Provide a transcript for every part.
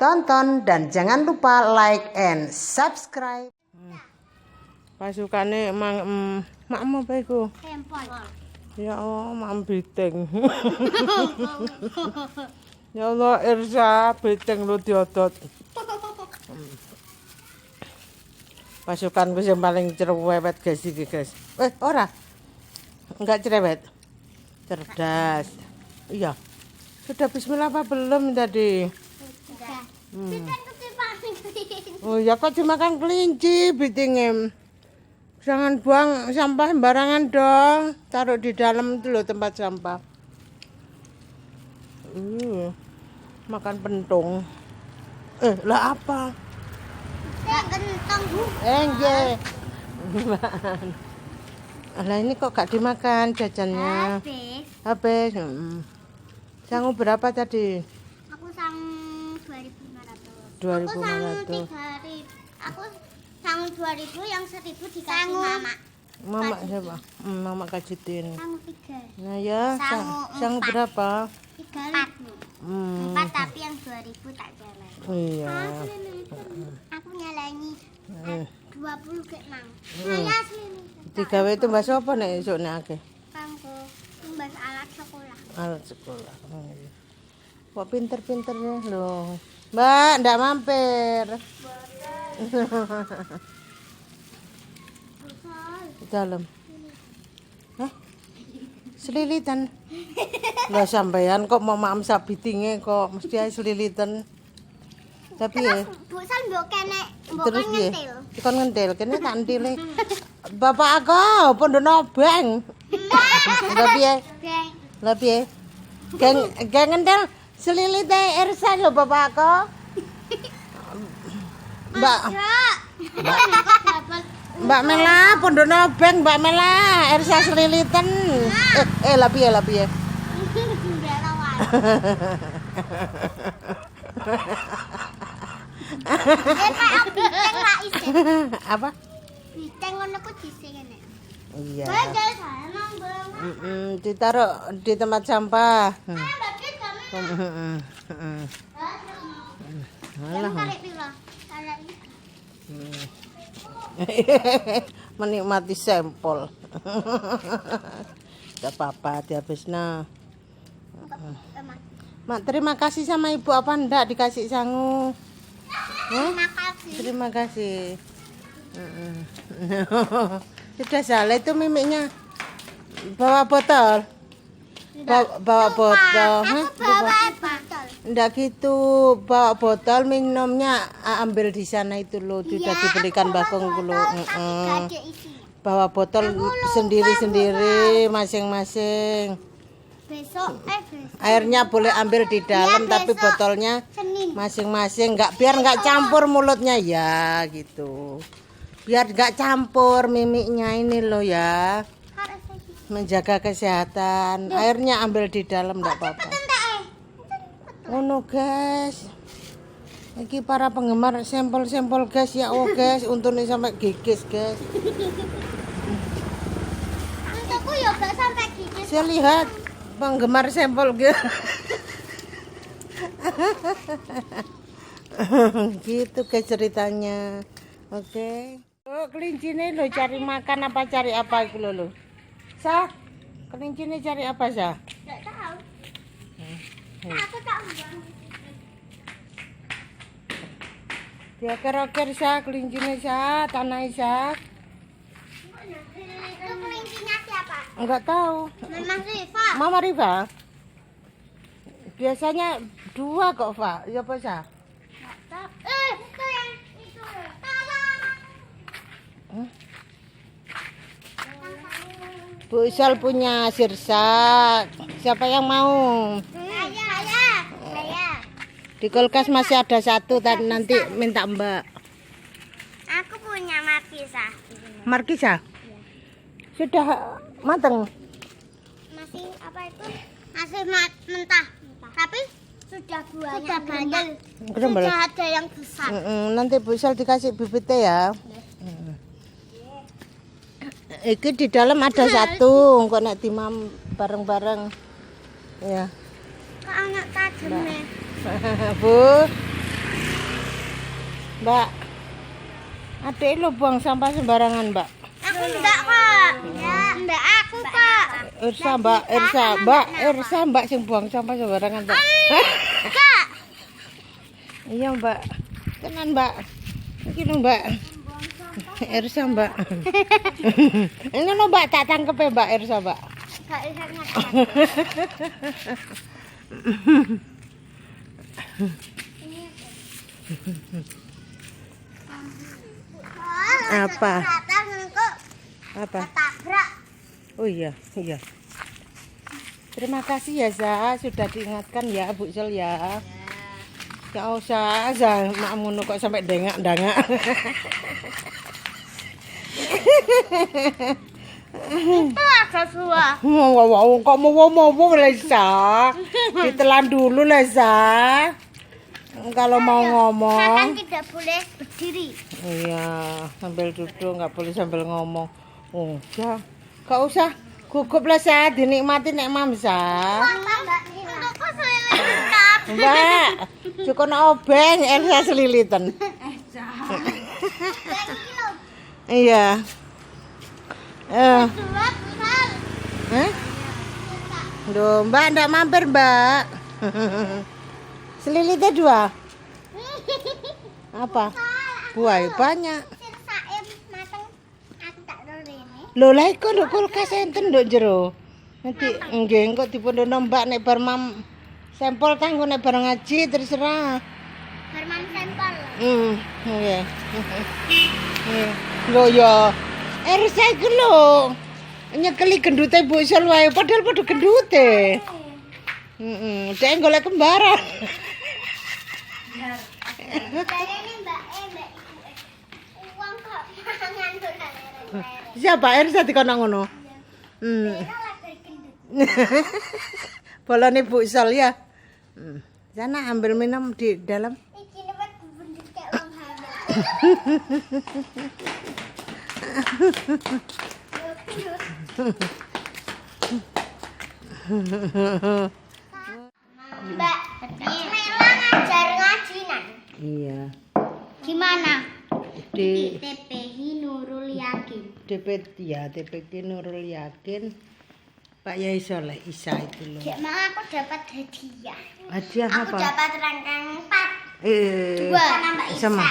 tonton dan jangan lupa like and subscribe. Pasukane makmu apa iku? Tempol. Ya Allah, mak biting. Ya Allah, Irsa biting lu diodot. Pasukanku yang paling cerewet guys iki guys. Ora. Enggak cerewet. Cerdas. Iya. Sudah bismillah apa belum tadi? Sudah. Kita ketipan. Oh ya kok dimakan kelinci bitingnya. Jangan buang sampah sembarangan dong. Taruh di dalam itu loh tempat sampah. Makan pentung. Lah apa? Kentang. Nggih. Lah ini kok gak dimakan jajannya? Habis. Sangu berapa tadi? Aku sang 2.500. 2.500. Aku sang 2.000 yang 1.000 dikasih mama. Mama siapa? Mama kajitin. Sang 3. Nah ya, sangu berapa? 3.000. 4 tapi yang 2.000 tak jalan. Iya. Aku nyalangi 20 kek mang. Saya asli. Digawe itu mbak sapa nek esuk nek akeh? Kanggo mbas alat sekolah. Alat sekolah. Kok pinter-pinternya loh. Mbak, ndak mampir. Dalam. Selilitan. Lah sampean kok mau maam sabitinge kok mesti ae selilitan. Tapi ya. Bu Sal mbok kene Terus piye? ngentil. Kon ngentil kene tak entile. Bapak aku pondono bang. Lah piye? Geng. Lah piye? Geng ngentil selilite Irsa lho bapak aku. Mbak Mbak Mela pondono bang Mbak Mela Irsa seliliten. Lah piye lah piye? Apa? Biteng ngono ku dhisik kene. Iya. Jangan sana, Bang. Ditaruh di tempat sampah. Alah. Tarik piro? Tarik. Menikmati sampel. Gak apa-apa, dihabisna. Mak, terima kasih sama ibu apa ndak dikasih sangu? Terima kasih. Sudah salah itu mimiknya. Bawa botol. Bawa botol. Bawa botol. Ndak gitu, bawa botol minumnya ambil di sana itu loh, sudah dibelikan bakong dulu. Bawa botol sendiri-sendiri masing-masing. Besok Airnya boleh ambil di dalam ya, tapi botolnya Senin. masing-masing, biar nggak campur mulutnya ya gitu. Biar nggak campur mimiknya ini loh ya. Menjaga kesehatan. Airnya ambil di dalam enggak apa-apa. Oh guys. Ini para penggemar sampel-sampel guys ya oh guys, untungnya sampai gigis guys. Untukku ya gak sampai gigis. Saya lihat penggemar sampel gitu. Gitu guys ceritanya. Oke. Oh, kelinci ini lo cari makan apa cari apa itu lo? Sah, kelinci ini cari apa sah? Gak tahu. Aku tak buang. Dia keroker sah, kelinci ini sah, tanah sah. Itu kelincinya siapa? Enggak tahu. Mama Riva. Mama Riva. Biasanya 2 kok, Pak. Ya apa sah? Gak tahu. Itu yang itu. Tolong. Bu Isal punya sirsak. Siapa yang mau? Saya. Di kulkas masih ada 1 tadi nanti minta Mbak. Aku punya markisa. Markisa? Sudah matang? Masih apa itu? Masih mentah. Tapi sudah buahnya sudah bandel. Sudah ada yang besar. Nanti Bu Isal dikasih bibitnya ya. Iki di dalam ada 1, kok nek timam bareng-bareng. Ya. Kok anak tajam nih. Bu, Mbak. Adik lo buang sampah sembarangan, Mbak. Aku enggak kok. Enggak aku kok. Irsa, Mbak, Mbak sing buang sampah sembarangan, Mbak. Kak. Iya, Mbak. Tenan, Mbak. Iki lho, Mbak. Irsa, Mbak. Ini lho, Mbak, tak tangkep ya, Mbak Irsa, Mbak. Gak bisa Apa? Apa? Tabrak. Oh iya. Terima kasih ya, Za, sudah diingatkan ya, Bu Sel ya. Ya usah, Za, mak ngono kok sampai dengak-dengak. Itu ada suah. Wow, kok mau Leza. Ditelan dulu, Leza. Kalau mau ngomong. Kan tidak boleh berdiri. Iya, sambil duduk nggak boleh sambil ngomong. Oh, ya, nggak usah. Gugup lah, Sa, dinikmati nek Mamsa. Untuk selilitan. Mbak, cukup obeng Elsa selilitan. Iya. Duh, Mbak ndak mampir, Mbak. Selilitnya 2. Apa? Buah banyak. Lho lah iku lho kulkas enten nduk jero. Nanti nggih engko dipundono Mbak nek bar sampel kanggo nek bar ngaji terserah. Herman sampel. Nggih. Lho ya. Ersa iku lho. Nyekeli gendute Bu Sel wae padahal padha gendute. Dhek golek kembaran. Ini Mbak uang kok mangan dolan. Siapa Ersa dikono ngono? Bolone Bu Sel ya. Sana ambil minum di dalam. Iki nek bentuk kayak uang hamil. Mbak, Mela ngajar ngajinan. Iya. Gimana? Di TPI Nurul Yakin. TPQ Nurul Yakin. Pak Yai Soleh Isa itu loh. Malah aku dapat hadiah. Hadiah Aku apa? dapat rangkaian 4. 2 Mbak Isa. Sama.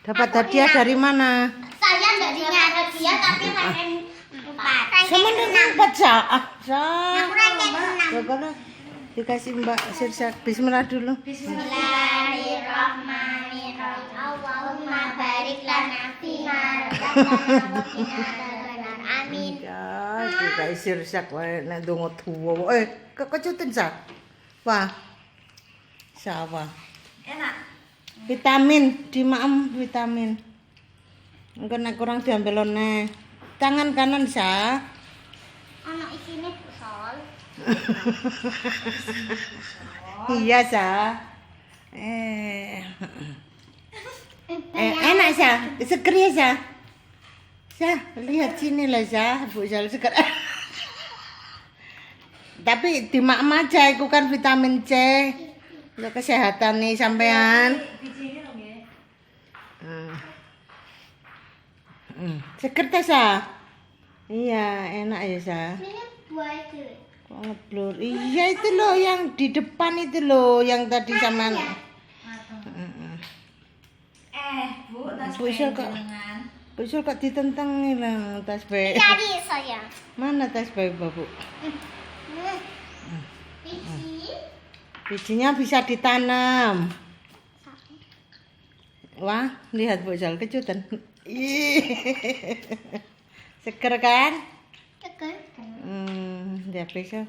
Dapat hadiah dari mana? Saya enggak dapat hadiah tapi rangkaian 4. Sama dengan 4 saat. Aku rangkaian 6. Bagaimana? Dikasih Mbak Sirsak. Bismillah dulu. Bismillahirrahmanirrahim. Allahumma barik lana fima razaqtana wa qina adzabannar. Amin. Ya, dikasih Sirsak wae nek ndonga tuwa. Kekecutin sa. Wah. Sawah. Enak. Vitamin, dimaem vitamin. Engko nek kurang diambil neh. Tangan kanan sa. Ono isine busol. Iya sa. Enak sa. Seger ya sa. Sa, lihat sini lah sa. Bu Sal seger. Tapi dimaem aja itu kan vitamin C. Untuk kesehatan nih sampean. Seger ta sa? Iya, enak ya sa. Ini buah itu. Kok ngeblur? Iya itu loh yang di depan itu loh yang tadi sama. Bu Sal kok. Bu Sal kok ditentang nih lah tas bayi. Cari saya. Mana tas bayi Babu? Biji. Bijinya bisa ditanam. Wah, lihat Bu Sal kejutan. Ih. Seger kan? Tekan. Dia bisa.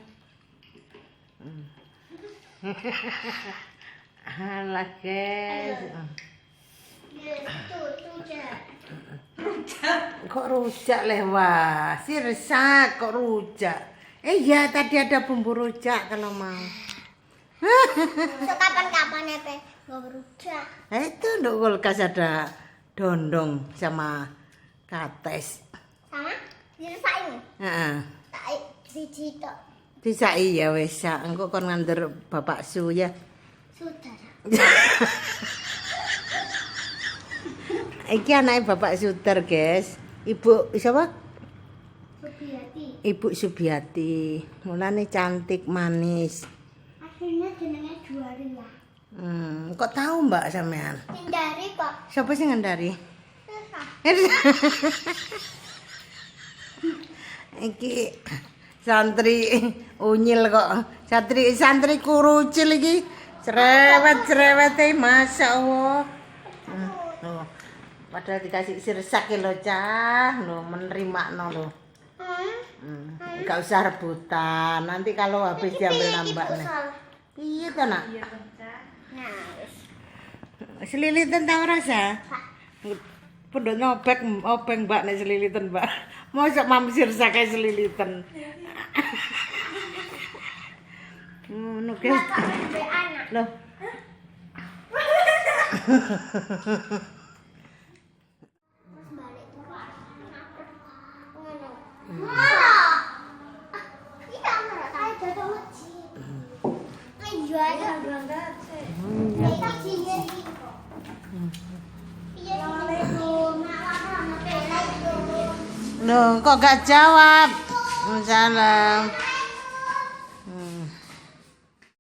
Halah guys. Kok rujak lewat? Sirsak kok rujak? Iya tadi ada bumbu rujak kalau mau. Kapan-kapan ya teh nggak berujak. Itu untuk kulkas ada dondong sama kates. Sama dirasain. Heeh. Tak biji tok. Bisa iya wes ya. Engko kon nganter Bapak Su ya. Sudah. Iki anaknya Bapak Suter, guys. Ibu siapa? Subiati. Ibu Subiati. Mulane cantik, manis. Akhirnya jenenge Juaria. Kok tahu Mbak sampean? Hindari kok. Siapa sih ngendari? Susah. Iki santri unyil kok. Santri kurucil iki. Cerewet-cerewete masyaallah. Loh. Padahal dikasih sirsak lho, Cah. Loh, menerimano lho. Enggak usah rebutan. Nanti kalau habis diambil nambah nih. Iya toh, Nak? Iya toh, Cah. Nah, selilitan tau rasa? Pondok obeng Mbak nek selilitan, Mbak. Mosok mam sirsak kayak selilitan. Ngono guys. Loh. Loh, kok gak jawab? Salam.